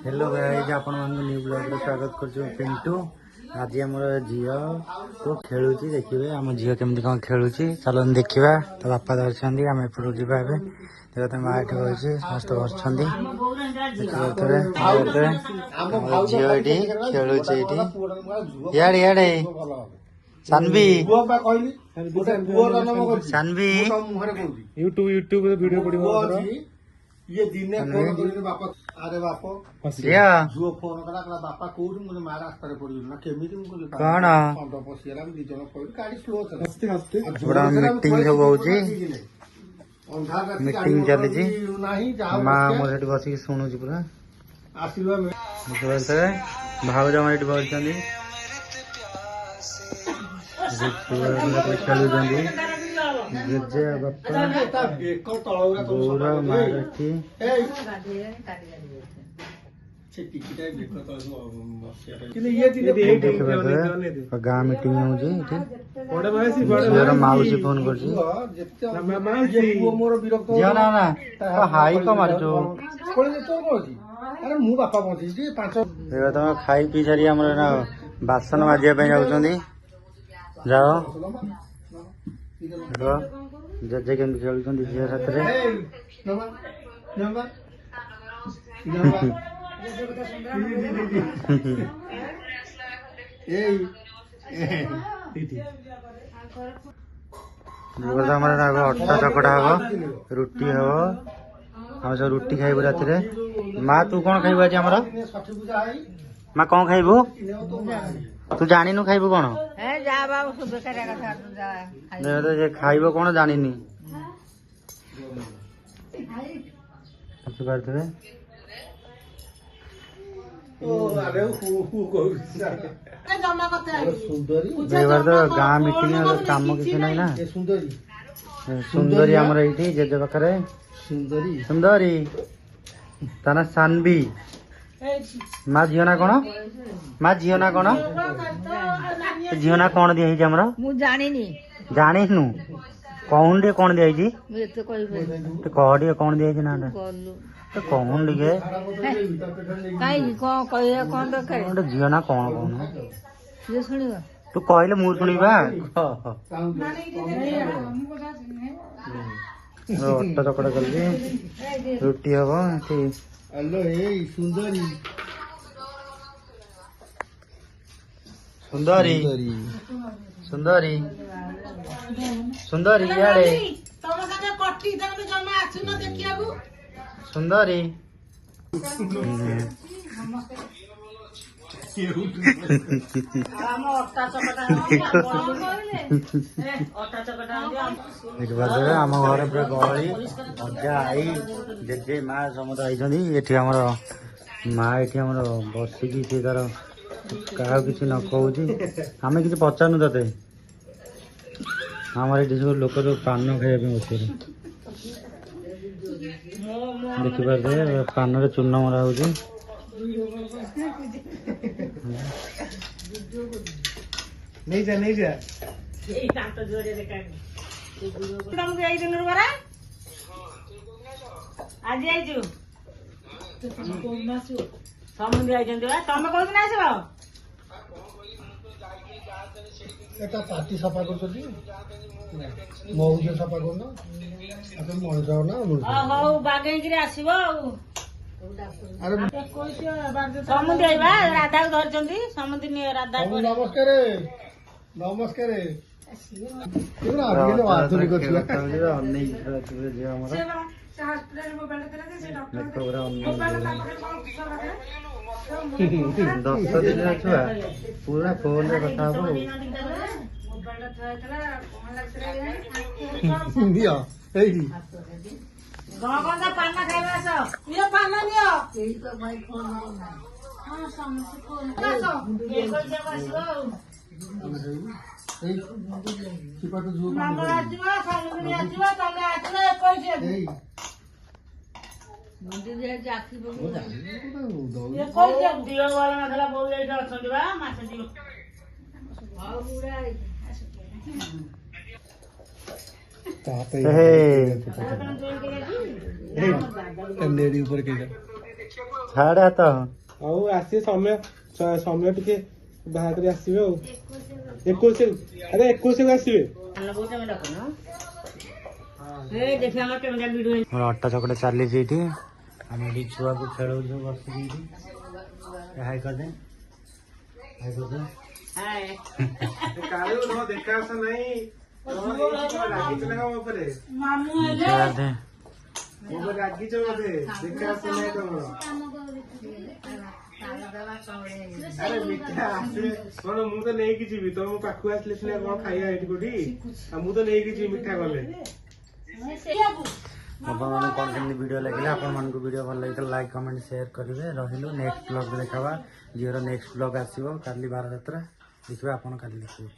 Hello guys आपण मान new blog रे स्वागत करछु पिंटू। आज हमर झियो तो खेलुची देखिबे हम झियो केमति कोन खेलुची चलन देखिबा। तो बापा दर्शनदी हम एपरो जिबा बे देखो त माइट होइची मस्त बसछंदी देखिबे तरे हम झियो एठी खेलुची एठी याडे याडे सानवी सानवी यूट्यूब रे वीडियो पडिबो ये दिने फोन करिने बापा अरे बापा या जो फोन करा करा बापा कोड मुने मार रास्ता रे पडिल ना केमिति मु कोले कोन फोन पसिरा दी जण कोइ गाड़ी स्लो चला हस्ते हस्ते बड़ा मीटिंग सब होउची अंधार रात मीटिंग चली जी नाही जा मां मोर हेठ बसी सुनुची पूरा आसीबा में बोलते भाउज हम एठी बोलछंदी खेलु जंदी जेजे बापा बेको तळौरा तो पूरा मारती ए से टिकिटा बेको तळौ बसिया कि ये दिने गाँ मीटिंग होउची एठी बड़ भाई मेरा माउसी फोन करची ये पुओ मोर विरक्त जियो ना ना तो हाई को मारचो कोले तो कोची अरे मु बापा पहुंची जी 5 एबा त खाई पी सारी हमर ना बासन माजिया पे जाउछंदी जाओ देखो जजे केमति खेलुछंदी झियो साथरे नंबर नंबर हमारे अट्टा चकड़ा हम रुटी हम हम सब रुटी खाइबू राति रे। माँ तू कौन खाइबू आज हमर माँ कौन खाइबू तू जानिनु खाइबू कौन तो जे खाइबो कौन जानिनी पारे तो गाँ मीटिंग काम किसी ना ना सुंदरी आमर ये जेजे पाखे सुंदरी सुंदरी ता सानवी माँ झील ना कौन माँ झील ना कौन झील ना कौन दिखाई जानिनु कौन टे कौन दिखाई तो कह टे कौन दिखाई ना तो कौन लिखे झील ना कौन कौन तू कहले मु शुणा अट्टा चकड़ा कर रुटी हम हेलो ए सुंदरी सुंदरी सुंदरी सुंदरी यारे सुंदरी आम घर पूरा गहली अजा आई जेजे माँ समस्त आई माँ ये बसिकी सी तार क्या किसी न कह आम कि पचारूँ ते आम ये सब लोक जो पान खाइबा बस देखिपारे पान चून मरा हो नहीं जा नहीं जा आज आइजु समुद्र आइजंती बा तमे कोन दिन आइसबो एटा पार्टी सफा करछथि मौज सफा करना अपन मन जाओ ना हो बागै कि आसीबो अरे समुद्र आइबा राधा को धरचंती समुद्र नि राधा को नमस्कार नमस्कार पूरा आगे आधुनिक छुआ दस दिन छुआ पूरा फोन रे कथा दिया एही गगन पाना खाइबा छ यो पाना नियो एही त भाइ फोन हां समस्या फोन ये कोइ जगह एही सिपा तो जो नंबर आजिबा सामने आजिबा तमे आजिबा पैसे एही मंदिर जे जाखी बोल ये कोइ जे दियो वाला नखला बोल जाई अछन बा माछ दियो भाव बुड़ा ताते हे कंडेरी ऊपर के ଛାଡ ହାତ ଆଉ ଆସିବେ ସମୟ ଟିକେ ବାହାର କରି ଆସିବେ ଆଉ 21 ଆରେ 21 ଆସିବେ। ମୋର ଅଟା ଚକଟା ଚାଲିଛି ଏଇଠି। ଆମେ ଏଠି ଛୁଆକୁ ଖେଳଉଛୁ ବସିକି ଏଇଠି। ହାଇ କରିଦେ ହାଇ କରିଦେ। କାଳୁ ତମ ଦେଖା ଆସା ନାହିଁ ରାଗିଛ ନା ମୋ ଉପରେ ଛାଡେ। ମୋ ଉପରେ ରାଗିଛ ବୋଧେ ଦେଖା ଆସା ନାହିଁ ତମର। ଆରେ ମିଠା ଆସିବେ କଣ ମୁଁ ତ ନେଇକି ଯିବି ତମ ପାଖକୁ ଆସିଲେ ସିନା କଣ ଖାଇବା ଏଇଠି କୋଉଠି ଆଉ ମୁଁ ତ ନେଇକି ଯିବି ମିଠା ଗଲେ। ଆପଣମାନଙ୍କୁ କ'ଣ କେମିତି ଭିଡ଼ିଓ ଲାଗିଲା ଆପଣମାନଙ୍କୁ ଭିଡ଼ିଓ ଭଲ ଲାଗିଥିଲା ଲାଇକ୍ କମେଣ୍ଟ ସେୟାର କରିବେ। ରହିଲୁ ନେକ୍ସଟ ବ୍ଲଗ୍ ଦେଖାବା। ଝିଅର ନେକ୍ସଟ ବ୍ଲଗ୍ ଆସିବ କାଲି 12 ଯାତ୍ରା ଦେଖିବେ ଆପଣ କାଲି ଦେଖିବେ।